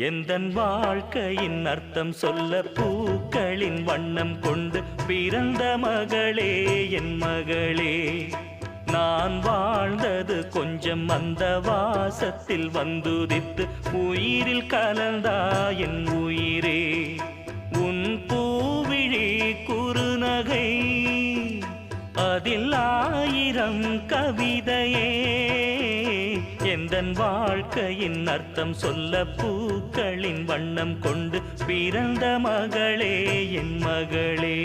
எந்தன் வாழ்க்கையின் அர்த்தம் சொல்ல பூக்களின் வண்ணம் கொண்டு பிறந்த மகளே என் மகளே. நான் வாழ்ந்தது கொஞ்சம் அந்த வாசத்தில் வந்துதித்து உயிரில் கலந்தா என் உயிரே. உன் பூவிழி குறுநகை அதில் 1000 கவிதையே. எந்தன் வாழ்க்கையின் அர்த்தம் சொல்ல பூக்களின் வண்ணம் கொண்டு பிறந்த மகளே என் மகளே.